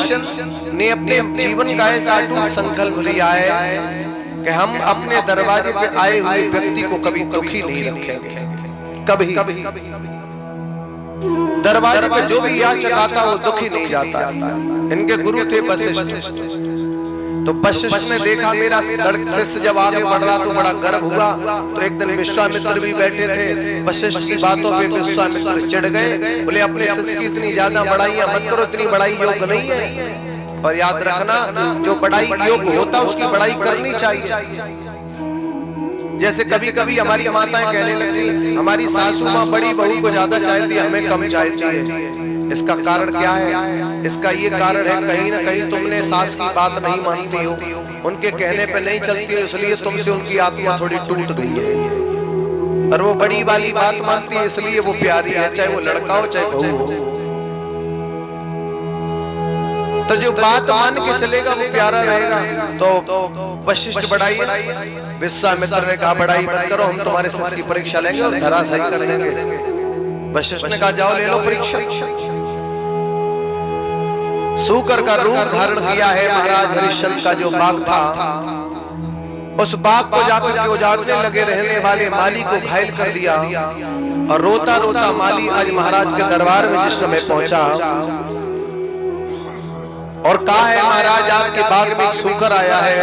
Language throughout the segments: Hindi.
ने अपने जीवन का ऐसा अटूट संकल्प लिया है कि हम अपने दरवाजे पे आए हुए व्यक्ति को कभी दुखी नहीं रखेंगे। कभी दरवाजे पे जो भी याचक आता वो दुखी नहीं जाता। इनके गुरु थे वशिष्ठ। तो वशिष्ठ ने देखा मेरा शिष्य जब आगे बढ़ रहा तो बड़ा गर्व हुआ। तो एक दिन विश्वामित्र भी बैठे थे। वशिष्ठ की बातों पे विश्वामित्र चिढ़ गए, बोले अपने शिष्य की इतनी ज्यादा बड़ाइयां मत करो, इतनी बड़ाई योग्य नहीं है। और याद रखना, जो बड़ाई योग्य होता उसकी बड़ाई करनी चाहिए। जैसे कभी कभी हमारी माताएं कहने लगती हमारी सासू माँ बड़ी बहू को ज्यादा चाहती है, हमें कम चाहती है। इसका कारण क्या है? इसका ये कारण है कहीं ना कहीं तुमने सास की बात नहीं मानती हो, उनके कहने पे नहीं चलती हो, इसलिए तुमसे उनकी आत्मा थोड़ी टूट गई है। और वो बड़ी वाली बात मानती है इसलिए वो प्यारी है, चाहे वो लड़का हो चाहे बहू हो। तो जो बात मान के चलेगा वो प्यारा रहेगा। तो वशिष्ठ बढ़ाई, विश्वामित्र ने कहा बढ़ाई मत करो, हम तुम्हारे शिष्य की परीक्षा लेंगे और धराशायी कर देंगे। वशिष्ठ ने कहा जाओ ले लो परीक्षा। सूकर का रूप धारण किया है महाराज हरिश्चंद्र का जो बाग था, उस बाग को जाकर के उजाड़ने लगे रहने वाले माली को घायल कर दिया। और रोता रोता माली आज महाराज के दरबार में जिस समय पहुंचा और कहा है महाराज आपके बाग में एक सूकर आया है,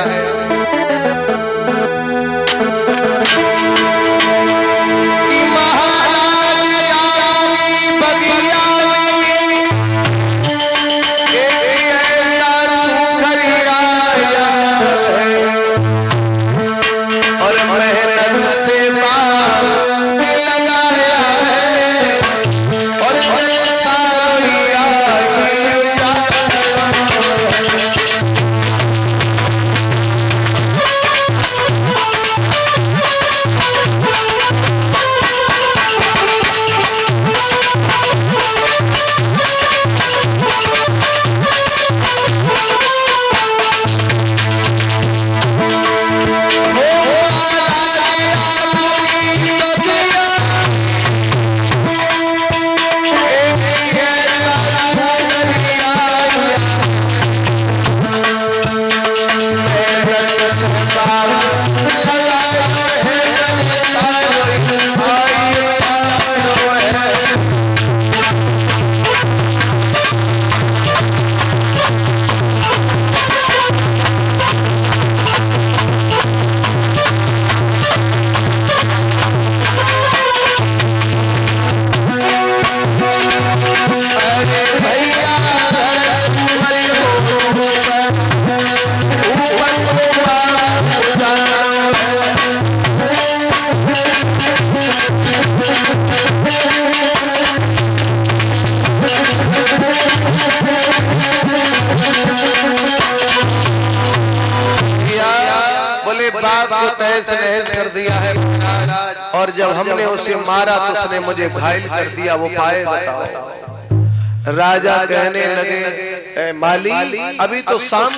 तहस नहस कर दिया है। और जब हमने उसे मारा तो उसने मुझे घायल कर दिया, वो पाए बताओ। राजा कहने लगे माली अभी तो शाम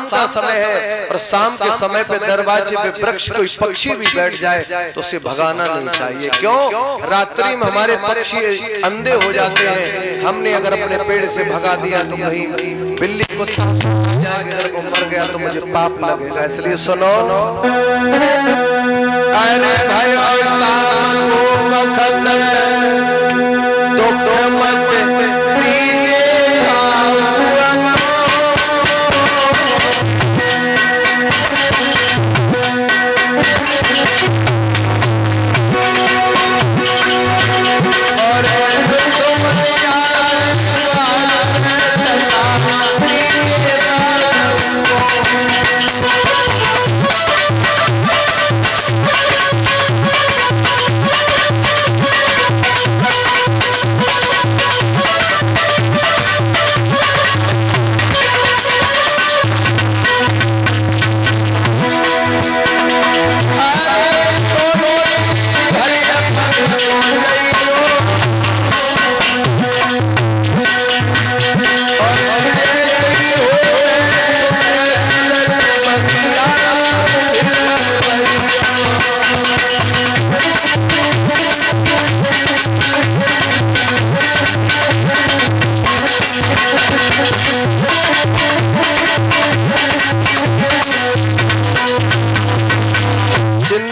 का समय है और शाम के समय पे दरवाजे पे वृक्ष कोई पक्षी भी बैठ जाए तो उसे भगाना नहीं चाहिए। क्यों? रात्रि में हमारे पक्षी अंधे हो जाते हैं, हमने अगर अपने पेड़ से भगा दिया तो कहीं बिल्ली कुत्ता जाएगा, अगर वो मर गया तो मुझे पाप लगेगा। इसलिए सुनो, अरे भाई शाम को वक्त तो मत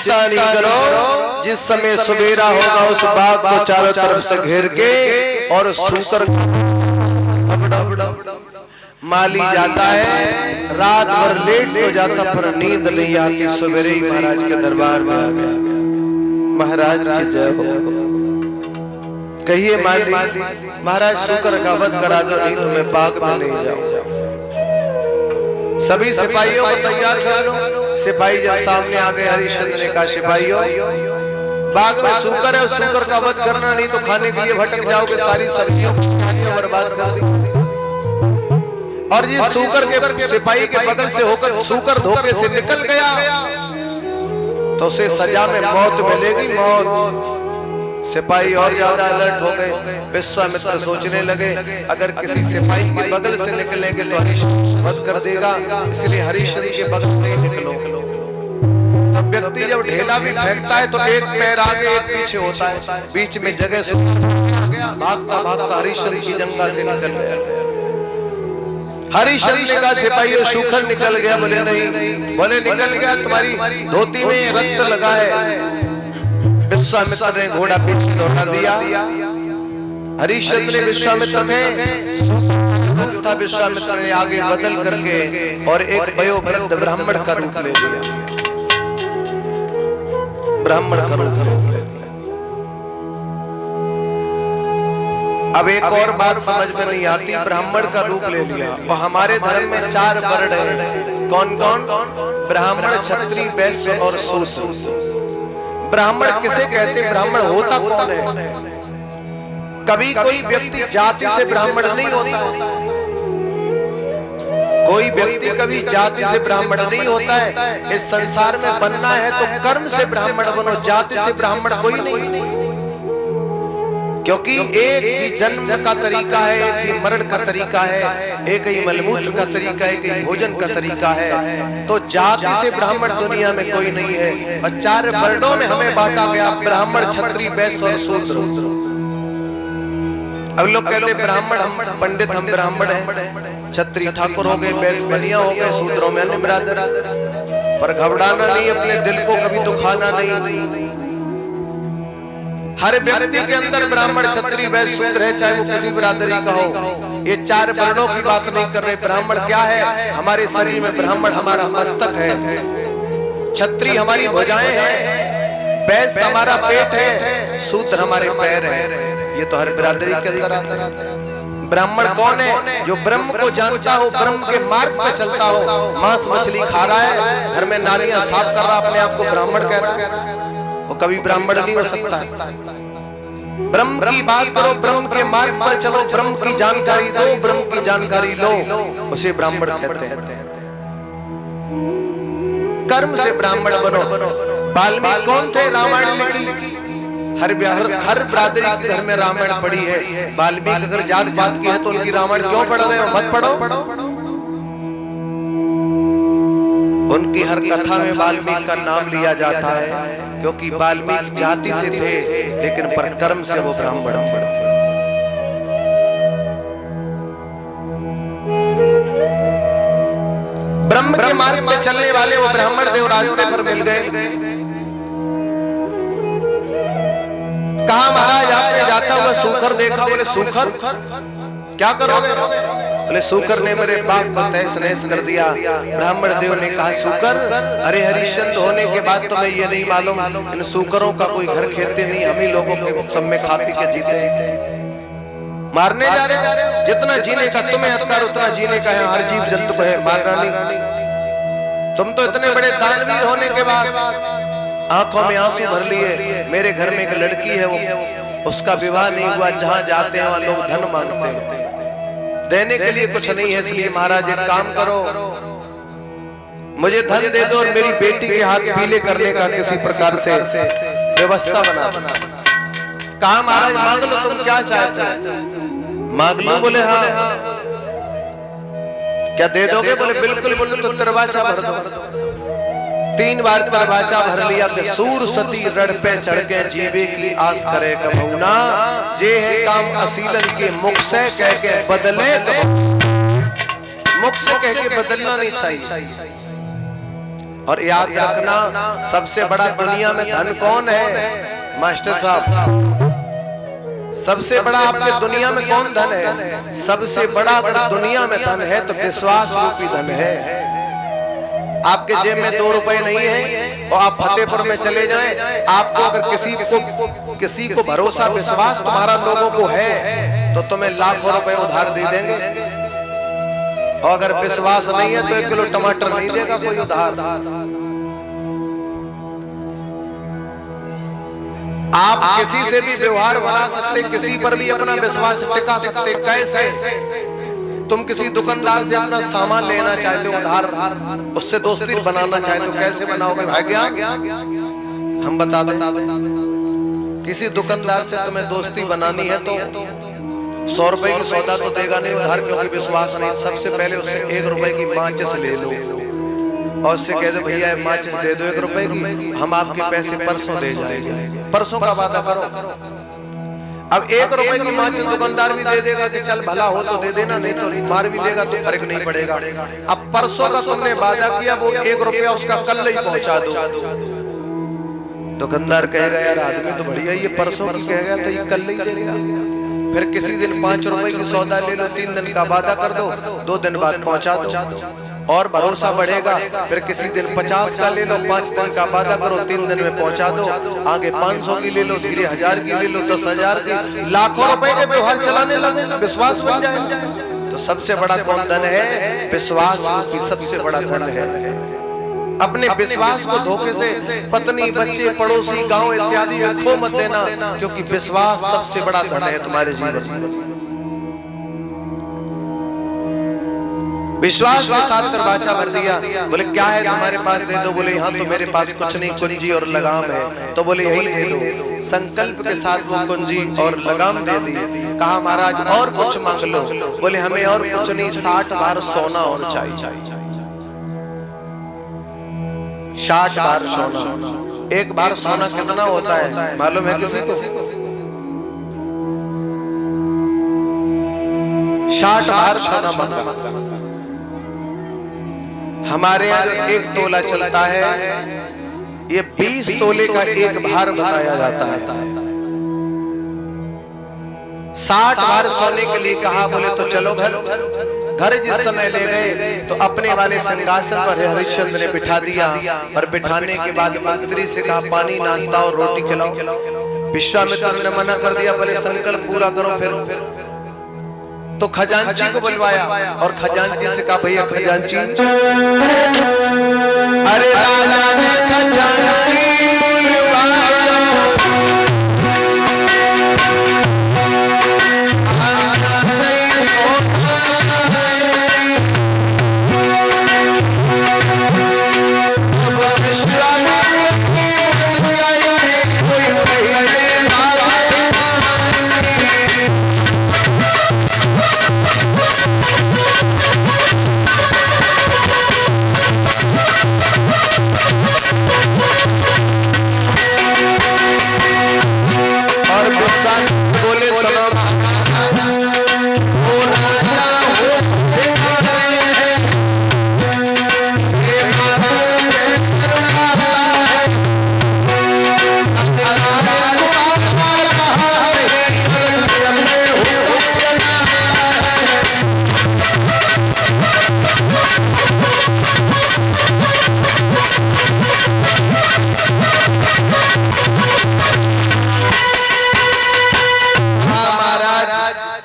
चिंता नहीं करो, जिस समय सवेरा होगा उस बाग को चारों तरफ से घेर के और सूकर माली जाता है, रात भर लेट तो जाता पर नींद नहीं आती, सवेरे ही महाराज के दरबार में आ गया। महाराज की जय हो। कहिए माली महाराज सूकर का वध करा दो, नहीं तो मैं बाग में नहीं जाऊंगा। सभी सिपाहियों को तैयार कर लो। सिपाही जब सामने आ गए, हरिश्चंद्र ने कहा सिपाहियों बाग में सूकर है, उस सूकर का वध करना, नहीं तो खाने के लिए भटक जाओगे, सारी सब्जियों बर्बाद कर दी। और जिस सूकर के सिपाही के बगल से होकर सूकर धोखे से निकल गया तो उसे सजा में मौत मिलेगी, मौत। सिपाही और ज्यादा अलर्ट हो गए। विश्वामित्र सोचने लगे अगर किसी सिपाही के बगल से निकलेंगे तो हरिश्चंद्र वध कर देगा, इसलिए हरिश्चंद्र के बगल से ही निकलो। तब व्यक्ति जब ढेला भी फेंकता है तो एक पैर आगे एक पीछे होता है, बीच में जगह भागता भागता हरिश्चंद्र की जंगा से निकल गया। हरिश्चंद्र का सिपाही सूखर निकल गया। बोले नहीं, बोले निकल गया, तुम्हारी धोती में रक्त लगा है। विश्वामित्र ने घोड़ा पीछे दौड़ा दिया। हरिश्चंद्र ने विश्वामित्र में था, विश्वामित्र ने आगे बदल करके और एक वयोवृद्ध ब्राह्मण का रूप ले लिया। ब्राह्मण का रूप ले लिया। अब एक और बात समझ में नहीं आती, ब्राह्मण का रूप ले लिया। और हमारे धर्म में 4 वर्ण हैं। कौन कौन? ब्राह्मण, क्षत्रिय, वैश्य और शूद्र। ब्राह्मण किसे कहते? ब्राह्मण होता कौन है? कभी कोई व्यक्ति जाति से ब्राह्मण नहीं होता है। कोई व्यक्ति कभी जाति से ब्राह्मण नहीं होता है। इस संसार में बनना है तो कर्म से ब्राह्मण बनो, जाति से ब्राह्मण कोई नहीं। क्योंकि एक ही जन्म का तरीका है, एक ही मरण का तरीका है, एक ही मलमूत्र का तरीका है, एक ही भोजन का तरीका है। तो जाति से ब्राह्मण दुनिया में कोई नहीं है। और 4 वर्णों में हमें बांटा गया, ब्राह्मण, क्षत्रिय, वैश्य और शूद्र। अब लोग कहते हैं ब्राह्मण हम पंडित, हम ब्राह्मण हैं, क्षत्रिय ठाकुर हो गए, वैश्य बनिया हो गए, शूद्रों में अन्य बिरादर। पर घबराना नहीं, अपने दिल को कभी दुखाना नहीं। हर व्यक्ति के अंदर ब्राह्मण, क्षत्रिय, वैश्य, शूद्र है, चाहे वो किसी बिरादरी का हो। ये 4 वर्णों की बात नहीं कर रहे। ब्राह्मण क्या है? हमारे शरीर में ब्राह्मण हमारा मस्तक है, क्षत्रिय हमारी भुजाएं हैं, वैश्य हमारा पेट है, शूद्र हमारे पैर हैं। ये तो हर बिरादरी के अंदर आता है। ब्राह्मण कौन है? जो ब्रह्म को जानता हो, ब्रह्म के मार्ग पे चलता हो। मांस मछली खा रहा है, घर में नालियां साफ कर रहा, अपने आप को ब्राह्मण कह रहा है, वो कभी ब्राह्मण नहीं हो सकता है। ब्रह्म की बात करो, ब्रह्म के मार्ग पर चलो, ब्रह्म की जानकारी दो, ब्रह्म की जानकारी लो, उसे ब्राह्मण कहते हैं। कर्म से ब्राह्मण बनो। वाल्मीकि कौन थे? रामायण लिखी। हर बिरादरी के घर में रामायण पढ़ी है। वाल्मीकि अगर जात पात की है तो उनकी रामायण क्यों पढ़ रहे हो? मत पढ़ो। उनकी हर कथा में वाल्मीकि का नाम लिया जाता है, क्योंकि वाल्मीकि जाति से थे लेकिन पर कर्म से वो ब्राह्मण थे। ब्रह्म के मार्ग में चलने वाले वो ब्राह्मण देव रास्ते पर मिल गए। कहा महाराज आपने जाता हुआ सूकर देखा? बोले सूकर क्या करोगे? बोले सूकर ने मेरे बाप को तहस नहस कर दिया। ब्राह्मण देव ने कहा सूकर? अरे हरिश्चंद्र होने के बाद तो मैं ये नहीं मालूम इन सूकरों का कोई घर खेते नहीं, हम ही लोगों के सब में खा पी के जीते हैं। मारने जा रहे? जितना जीने का तुम्हें अधिकार उतना जीने का है, हर जीव जंतु को है, मारना नहीं। तुम तो इतने बड़े दानवीर होने के बाद आंखों में आंसू भर लिए। मेरे घर में एक लड़की है, वो उसका विवाह नहीं हुआ, जहां जाते हैं वहां लोग धन मांगते हैं, देने के लिए कुछ नहीं है। इसलिए महाराज एक काम करो, मुझे धन दे दो और मेरी बेटी के हाथ पीले करने का किसी प्रकार से व्यवस्था बना। कहा महाराज मांग लो, तुम क्या चाहते हो? मांग लो। बोले हाँ। क्या दे दोगे? बोले बिल्कुल। बोले तो दरवाजा भर दो। 3 बार दरवाजा भर लिया कि सूर सती रड़ पे चढ़ के जीवे की आस करे कबहुना, जे है काम असीलन के मुख से कह के बदले, तो मुख से कह के बदलना नहीं चाहिए। और याद रखना, सबसे बड़ा दुनिया में धन कौन है मास्टर साहब? सबसे बड़ा आपके दुनिया में कौन धन है? सबसे बड़ा अगर दुनिया में धन है तो विश्वास रूपी धन है। आपके जेब में 2 रुपए नहीं है और आप फतेहपुर में चले जाएं, आपको अगर किसी को भरोसा विश्वास तुम्हारा लोगों को है तो तुम्हें लाखों रुपए उधार दे देंगे। और अगर विश्वास नहीं है तो 1 किलो टमाटर नहीं देगा कोई उधार। आप किसी से भी व्यवहार बना सकते, किसी पर भी अपना विश्वास टिका सकते। कैसे? तुम किसी दुकानदार से अपना सामान लेना चाहते हो उधार, उससे दोस्ती बनाना चाहते हो, कैसे बनाओगे भाई ज्ञान? हम बता दें, किसी दुकानदार से तुम्हें दोस्ती बनानी है तो 100 रुपए की सौदा तो देगा नहीं उधार, क्योंकि विश्वास नहीं। सबसे पहले उससे 1 रुपए की माचिस ले लो और उससे कह दो भैया माचिस दे दो 1 रुपए की, हम आपके पैसे परसों दे जाएंगे। परसों का वादा करो। अब 1 रुपए की माचिस दुकानदार भी दे देगा कि चल भला हो तो दे देना, नहीं तो मार भी देगा तो फर्क नहीं पड़ेगा। अब परसों का तुमने वादा किया, वो 1 रुपया उसका कल ही पहुंचा दो। दुकानदार कहेगा यार आदमी तो बढ़िया, ये परसों की कह गया था ये कल ही देगा। फिर किसी दिन 5 रुपए की सौदा ले लो, 3 दिन का वादा कर दो, 2 दिन बाद पहुंचा दो और भरोसा बढ़ेगा। फिर किसी दिन 50 का ले लो, 5 दिन का वादा करो, 3 दिन में पहुंचा दो। आगे 500 की ले लो, धीरे 1000 की ले लो, 10,000 की, लाखों रुपए के व्यवहार चलाने लगे, विश्वास बन जाएगा। तो सबसे बड़ा कौन धन है? विश्वास की सबसे बड़ा धन है। अपने विश्वास को धोखे से पत्नी, बच्चे, पड़ोसी, गांव इत्यादि में खो मत देना, क्योंकि विश्वास सबसे बड़ा धन है तुम्हारे जीवन में। विश्वास के साथ दरवाजा भर दिया। बोले क्या है तुम्हारे पास? दे दो। बोले यहाँ तो मेरे पास कुछ नहीं, कुंजी और लगाम है। तो बोले यही दे दो। संकल्प के साथ वो कुंजी और लगाम दे दी। कहा महाराज और कुछ मांग लो। बोले हमें और कुछ नहीं, 60 बार सोना और चाहिए। 60 बार सोना। 1 बार सोना कितना होता है मालूम है किसी को? 60 बार सोना मांगा। हमारे यहाँ 1 तोला चलता है, ये 20 तोले का 1 भार बताया जाता है। 60 बार सोने के लिए कहा। बोले तो चलो घर जिस समय ले गए तो अपने वाले सिंहासन पर हरिश्चंद्र ने बिठा दिया और बिठाने के बाद मंत्री से कहा पानी, नाश्ता और रोटी खिलाओ। विश्वामित्र ने मना कर दिया। बोले संकल्प पूरा करो। फिर तो खजांची को बुलवाया और खजांची से कहा भैया खजांची, अरे राजा ने खजांची बुलवाया,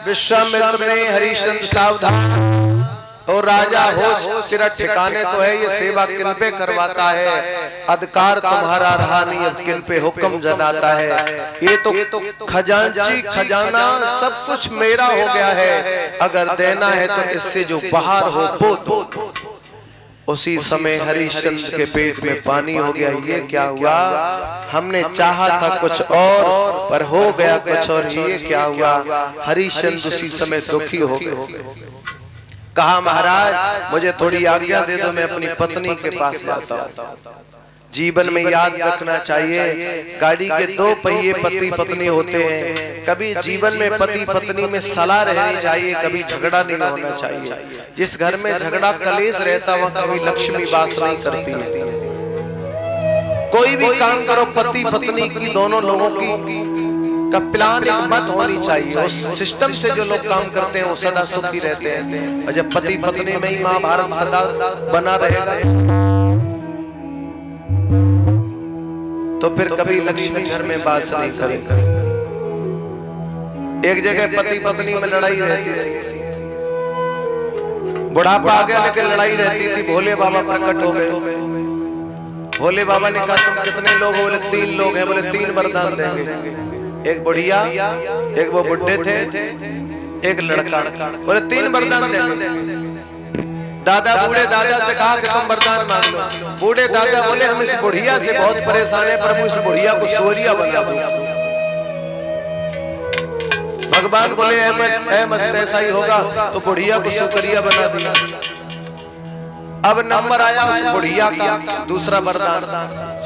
विश्वामित्र ने हरिश्चंद्र सावधान और राजा होश तेरा ठिकाने तो है, ये सेवा किन पे करवाता है? अधिकार तुम्हारा रहा नहीं, अब किन पे हुक्म जनाता है? ये तो खजांची खजाना सब कुछ मेरा हो गया है, अगर देना है तो इससे जो बाहर हो वो दो। उसी समय हरिश्चंद्र के पेट में पानी हो गया। ये क्या हुआ? हमने चाहा था कुछ और पर हो गया कुछ और। ये क्या हुआ? हरिश्चंद्र उसी समय दुखी हो गए। कहा महाराज मुझे थोड़ी आज्ञा दे दो, मैं अपनी पत्नी के पास जाता हूँ। जीवन में याद रखना चाहिए गाड़ी के 2 पहिए पति पत्नी होते हैं। कभी जीवन में पति पत्नी में सलाह रहनी चाहिए, कभी झगड़ा नहीं होना चाहिए। जिस घर में झगड़ा कलेश रहता वहाँ कभी लक्ष्मी वास नहीं करती है। कोई भी काम करो पति पत्नी की दोनों लोगों की का प्लान एक मत होनी चाहिए। उस सिस्टम से जो लोग काम करते हैं वो सदा सुखी रहते हैं। और जब पति पत्नी में ही महाभारत सदा बना रहेगा तो फिर कभी लक्ष्मी घर में वास नहीं करेगी। एक जगह पति पत्नी में लड़ाई रहती थी, बुढ़ापा आ गया लेकिन लड़ाई रहती थी। भोले बाबा प्रकट हो गए। भोले बाबा ने कहा तुम कितने लोग हो? बोले 3 लोग हैं। बोले 3 वरदान देंगे, एक बुढ़िया, एक वो बुढ़े थे, एक लड़का। बोले 3 वरदान देंगे। दादा बूढ़े दादा से कहा कि तुम वरदान मांग लो। बूढ़े दादा बोले हम इस बुढ़िया से बहुत परेशान है, प्रभु इस बुढ़िया को सूअरिया बना दो। भगवान बोले मस्त ऐसा ही होगा, तो बुढ़िया को सुकरिया बना दिया। अब नंबर आया उस बुढ़िया का दूसरा वरदान।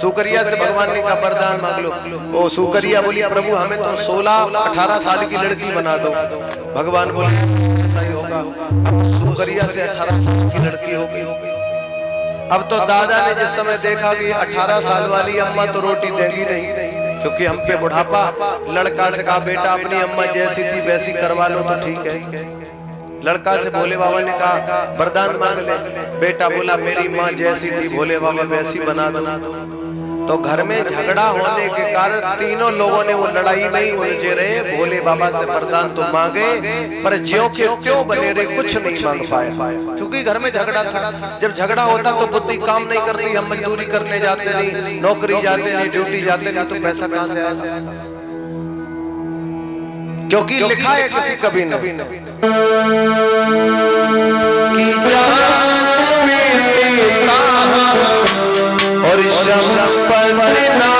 सुकरिया से भगवान ने कहा वरदान मांग लो। वो सुकरिया बोली प्रभु हमें तुम 16-18 साल की लड़की बना दो। भगवान बोले ऐसा ही होगा। अब सुकरिया से 18 साल की लड़की हो गई। अब तो दादा ने जिस समय देखा कि 18 साल वाली अम्मा तो रोटी देगी नहीं, क्योंकि हम पे बुढ़ापा। लड़का से कहा बेटा अपनी अम्मा जैसी थी वैसी करवा लो तो ठीक है। लड़का से भोले बाबा ने कहा वरदान मांग ले। बेटा बोला मेरी माँ जैसी थी भोले बाबा वैसी बना दो। तो घर में झगड़ा होने के कारण तीनों लोगों ने वो लड़ाई नहीं उलझे रहे। भोले बाबा से वरदान तो मांगे पर ज्यों के त्यों बने रहे, कुछ नहीं मांग पाए, क्योंकि घर में झगड़ा था। जब झगड़ा होता तो बुद्धि काम नहीं करती। हम मजदूरी करने जाते नहीं, नौकरी जाते नहीं, ड्यूटी जाते नहीं, तो पैसा कहाँ से आएगा? क्योंकि लिखा है किसी कभी न कि जहां में पिता और संपत्ति ना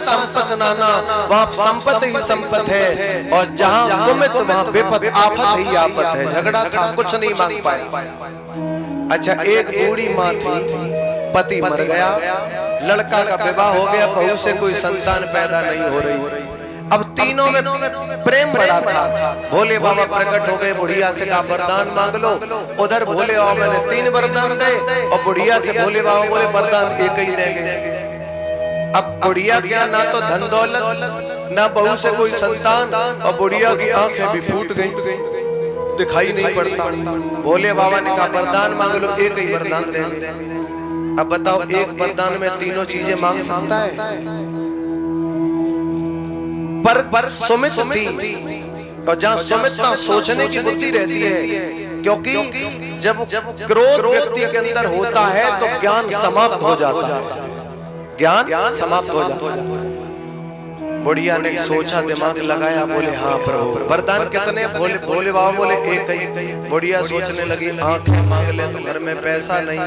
संपत नाना, वहाँ संपत ही संपत है। और जहाँ कुमित वहाँ विपत, आफत ही आफत है। झगड़ा था, कुछ नहीं मांग पाए। अच्छा एक बूढ़ी माँ थी, पति मर गया, लड़का का विवाह हो गया, बहू से कोई संतान पैदा नहीं हो रही। अब तीनों में प्रेम बड़ा था। भोले बाबा प्रकट हो गए, बुढ़िया से कहा वरदान मांग लो। उधर भोले बाबा ने 3 वरदान दे और बुढ़िया से भोले बाबा बोले वरदान एक ही देंगे। अब बुढ़िया क्या, ना तो धन दौलत, ना बहू से कोई संतान, और बुढ़िया की आंखें भी फूट गई, दिखाई नहीं पड़ता। भोले बाबा ने कहा वरदान मांग लो, एक ही वरदान देंगे। अब बताओ एक वरदान में तीनों चीजें मांग सकता है? पर सुमित थी, और जहाँ सुमित का सोचने की बुद्धि रहती है, क्योंकि जब क्रोध व्यक्ति के अंदर होता है तो ज्ञान समाप्त हो जाता है, ज्ञान समाप्त हो जाता है। बुढ़िया ने सोचा, दिमाग लगाया, बोले हाँ प्रभु वरदान कितने? भोले बाबा बोले एक ही। बुढ़िया सोचने लगी, आंखें मांग ले तो घर में पैसा नहीं,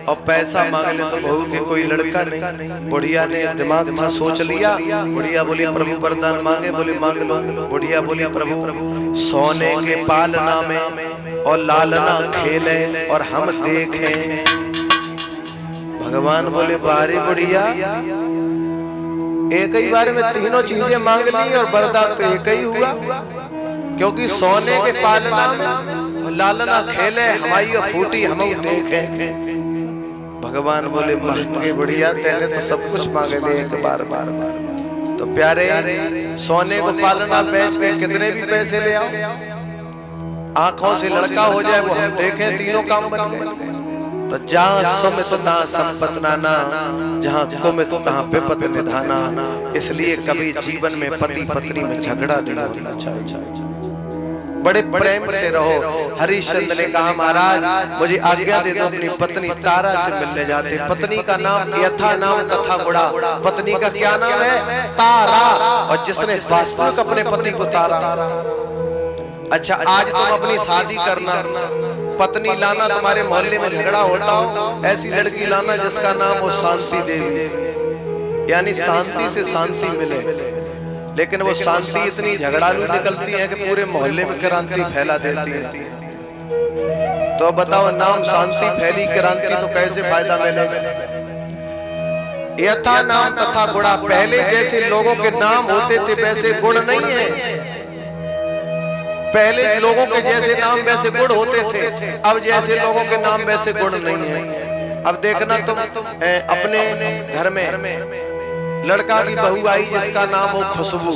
और पैसा मांग ले तो बहू के कोई लड़का नहीं। बुढ़िया ने दिमाग में सोच लिया। बुढ़िया बोली प्रभु वरदान मांगे। बोले मांग लो। बुढ़िया बोली प्रभु सोने के पालना में और लालना खेले और हम देखें। भगवान बोले बारी बुढ़िया, एक ही बार में तीनों चीजें मांग ली और वरदान तो एक ही हुआ, क्योंकि सोने के पालना में लालना खेले हमारी फूटी हम देखे। भगवान बोले मांगे बुढ़िया, तेने तो सब कुछ मांगे ले एक बार बार। तो प्यारे सोने को पालना बेच के कितने भी पैसे ले आओ, आंखों से लड़का हो जाए वो हम देखें, तीनों काम बन गए। तो जहाँ सुमित तहाँ संपत नाना, जहाँ कुमित तहाँ विपत निधाना। इसलिए कभी जीवन में पति पत्नी में झगड़ा नहीं होना चाहिए, बड़े प्रेम से रहो। हरिश्चंद्र ने कहा महाराज मुझे आज्ञा दे दो, अपनी पत्नी तारा से मिलने जाते। पत्नी का नाम यथा नाम तथा गुणा, पत्नी का क्या नाम है? तारा। और जिसने वास्तविक अपने पति को तारा। अच्छा आज तुम अपनी शादी करना, पत्नी लाना, तुम्हारे मोहल्ले में झगड़ा होता हो, ऐसी लड़की लाना जिसका नाम हो शांति देवी, यानी शांति से शांति मिले। लेकिन वो शांति इतनी झगड़ालू निकलती है कि पूरे मोहल्ले में क्रांति फैला देती है। तो बताओ, नाम शांति फैली, क्रांति तो कैसे फायदा मिलेगा? यथा नाम तथा गुणा, पहले जैसे लोगों के नाम होते थे वैसे गुण नहीं है। पहले लोगों के जैसे नाम वैसे गुण होते थे, अब जैसे लोगों के नाम वैसे गुण नहीं है। अब देखना तुम अपने घर में लड़का की बहू आई जिसका नाम हो खुशबू,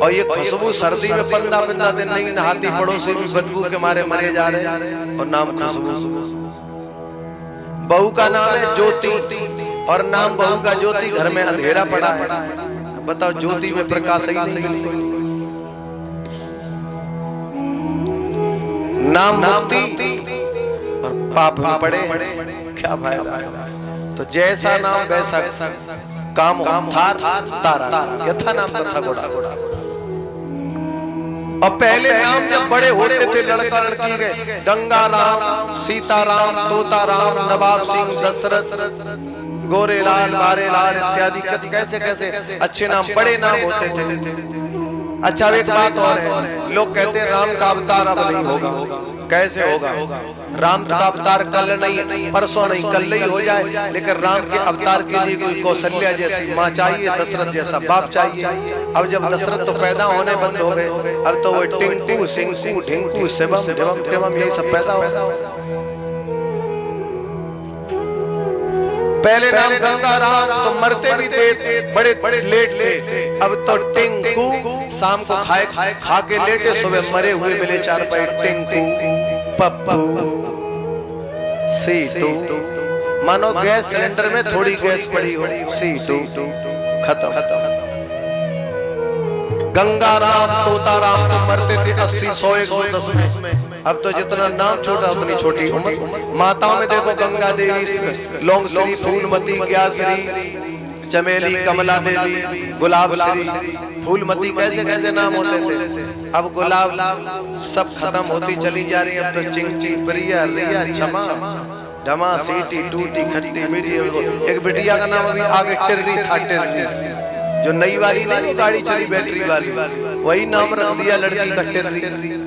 और ये खुशबू सर्दी में 15 दिन नहीं नहाती, पड़ोसी भी बदबू के मारे मरे जा रहे हैं, और नाम खुशबू। बहू का नाम है ज्योति, और नाम बहू का ज्योति, घर में अंधेरा पड़ा है। बताओ, ज्योति में प्रकाश ही नहीं मिलता। नाम मुक्ति और पाप में पड़े, क्या फायदा? तो जैसा नाम वैसा काम थार तारा, यथा नाम तथा गुणा। और पहले नाम जब बड़े होते थे लड़का लड़की के, गंगा राम, सीता राम, तोता राम, नवाब सिंह, दशरथ, गोरे लाल, बारे लाल इत्यादि कैसे कैसे अच्छे नाम, बड़े नाम होते थे। अच्छा, एक बात और है, लोग कहते हैं राम का अवतार अब नहीं होगा। कैसे होगा? राम का अवतार कल नहीं, परसों नहीं, कल ही हो जाए, लेकिन राम के अवतार के लिए कोई कौशल्या जैसी माँ चाहिए, दशरथ जैसा बाप चाहिए। अब जब दशरथ तो पैदा होने बंद हो गए, अब तो वो टिंकू, सिंकू, ढिंकू, शिवम, ढिवम, टिवम यही सब पैदा हो गए। पहले नाम गंगा राम तो मरते भी थे, बड़े बड़े लेट थे। अब तो टिंकू, शाम को खा के लेटे, सुबह मरे हुए मिले चार पाई। टिंकू, पप्पू, सीटू, मानो गैस सिलेंडर में थोड़ी गैस पड़ी हो, सीटू खत्म। गंगा राम, तोता राम तो मरते थे 80, 100, 110 में। अब तो जितना नाम छोटा उतनी छोटी उम्र। माताओं में देखो, गंगा देवी, लौंगश्री, फूलमती, ग्यासरी, चमेली, कमला देवी, गुलाब श्री, फूलमती, कैसे कैसे नाम होते थे। अब गुलाब सब खत्म होती चली जा रही है। अब तो चिंकी, प्रिया, रिया, क्षमा, धमा, सीटी, टूटी, खट्टी, मीठी। एक बिटिया का नाम अभी आगे टिर्री था, टिर्री, जो नई वाली नहीं, गाड़ी चली बैटरी वाली, वही नाम रख दिया लड़की का, टिर्री।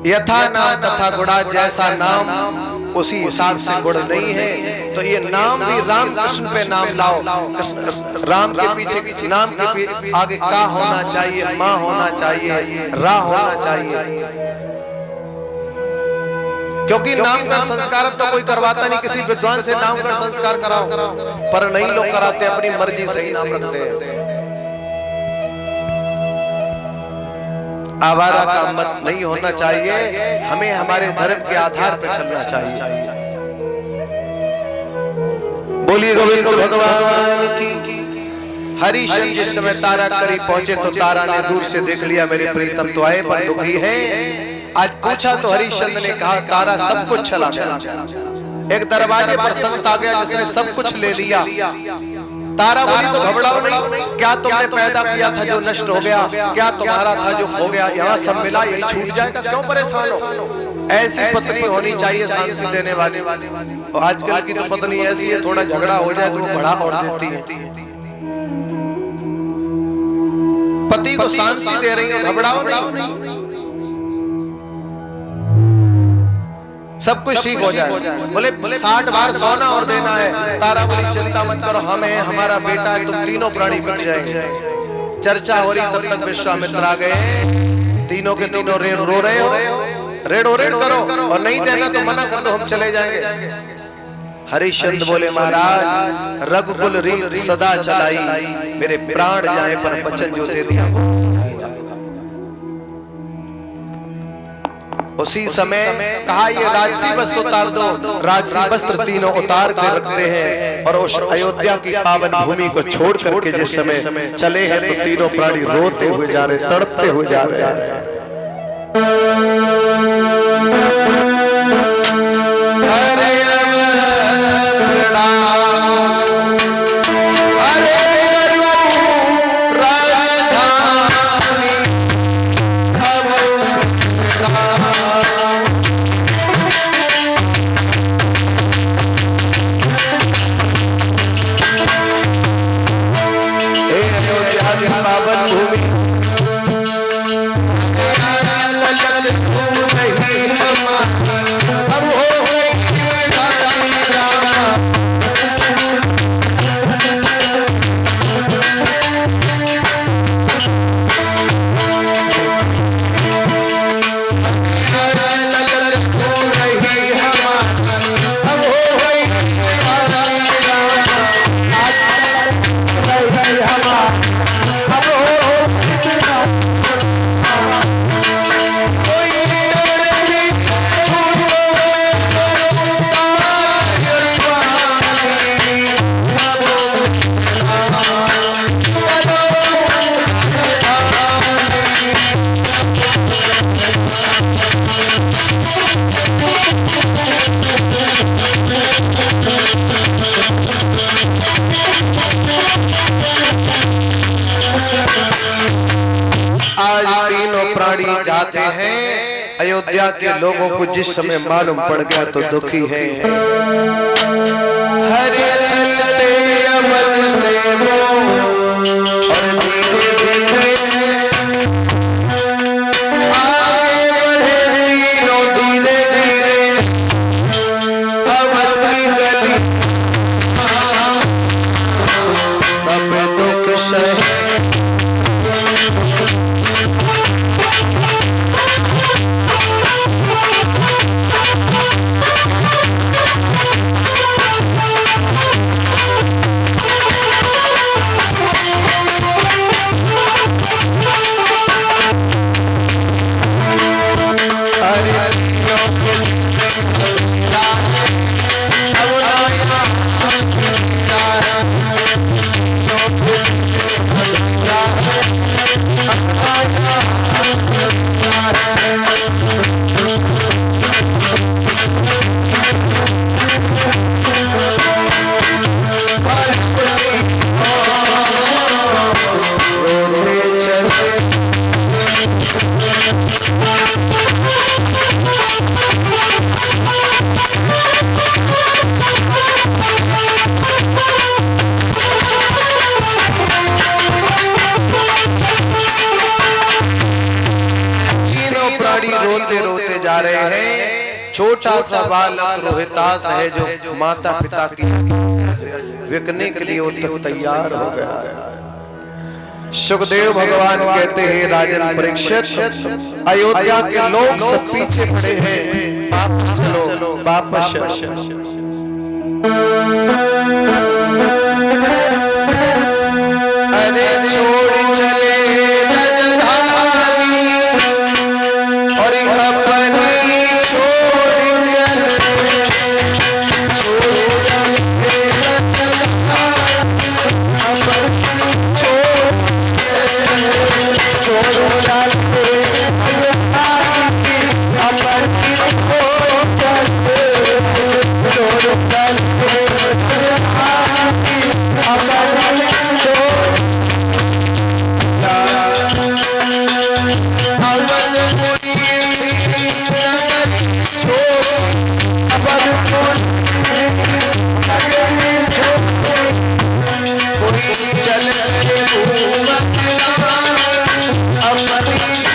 यथा नाम तथा गुणा, जैसा नाम उसी हिसाब से गुण नहीं है। तो ये नाम भी राम कृष्ण पे नाम लाओ। कृष्ण राम के पीछे नाम के आगे का होना चाहिए, माँ होना चाहिए, रा होना चाहिए। क्योंकि नामकरण संस्कार तो कोई करवाता नहीं, किसी विद्वान से नामकरण संस्कार कराओ, पर नहीं लोग कराते, अपनी मर्जी से ही नाम रखते हैं। आवारा का मत नहीं होना चाहिए, हमें हमारे धर्म के आधार पर चलना चाहिए। बोलिए गोविंद भगवान की। हरिश्चंद्र जिस समय तारा करीब पहुंचे तो तारा ने दूर से देख लिया, मेरे प्रीतम तो आए पर दुखी है। आज पूछा तो हरिश्चंद्र ने कहा, तारा सब कुछ चला गया। एक दरवाजे पर संत आ गया जिसने सब कुछ ले लिया। तारा बोली, तो घबराओ नहीं, क्या तुमने पैदा किया था जो नष्ट हो गया, क्या तुम्हारा था जो खो गया, यहाँ सब मिला, यही छूट जाएगा, क्यों परेशान हो? ऐसी पत्नी होनी चाहिए शांति देने वाली। और आजकल की तो पत्नी ऐसी है, थोड़ा झगड़ा हो जाए तो वो बढ़ा और देती है। पति को शांति दे रही है, घबराओ नहीं, सब कुछ ठीक हो जाए। बोले 60 बार सोना और देना है। तारा बोली, चिंता मत करो, हम हैं, हमारा बेटा है, तुम तीनों प्राणी बन जाएंगे। चर्चा हो रही, तब तक विश्वामित्र आ गए। तीनों के तीनों रो रहे हो, रेडो रेड करो, और नहीं देना तो मना कर दो, हम चले जाएंगे। हरिश्चंद्र बोले, महाराज रघुकुल रीत सदा चलाई, मेरे प्राण जाए पर वचन जो दे दिया। उसी समय कहा, ये राजसी वस्त्र उतार दो। राजसी वस्त्र तीनों उतार के रखते हैं, और उस अयोध्या की पावन भूमि को छोड़ करके जिस समय चले हैं तो तीनों प्राणी रोते हुए जा रहे, तड़पते हुए जा रहे हैं। Ram आज तीनों प्राणी जाते हैं, अयोध्या के लोगों को जिस समय मालूम पड़ गया तो दुखी है। हरे चलते अवध से वो और धीरे धीरे आगे बढ़े तीनों धीरे धीरे अवध की गली सब दुख सहे। रोते रोते जा रहे हैं। छोटा सा बालक रोहितास है जो माता पिता की विकने के लिए वो तैयार हो गया। सुखदेव भगवान कहते हैं राजन परीक्षित, अयोध्या के लोग सब पीछे पड़े हैं, वापस लो वापस। अरे छोड़ चले अपनी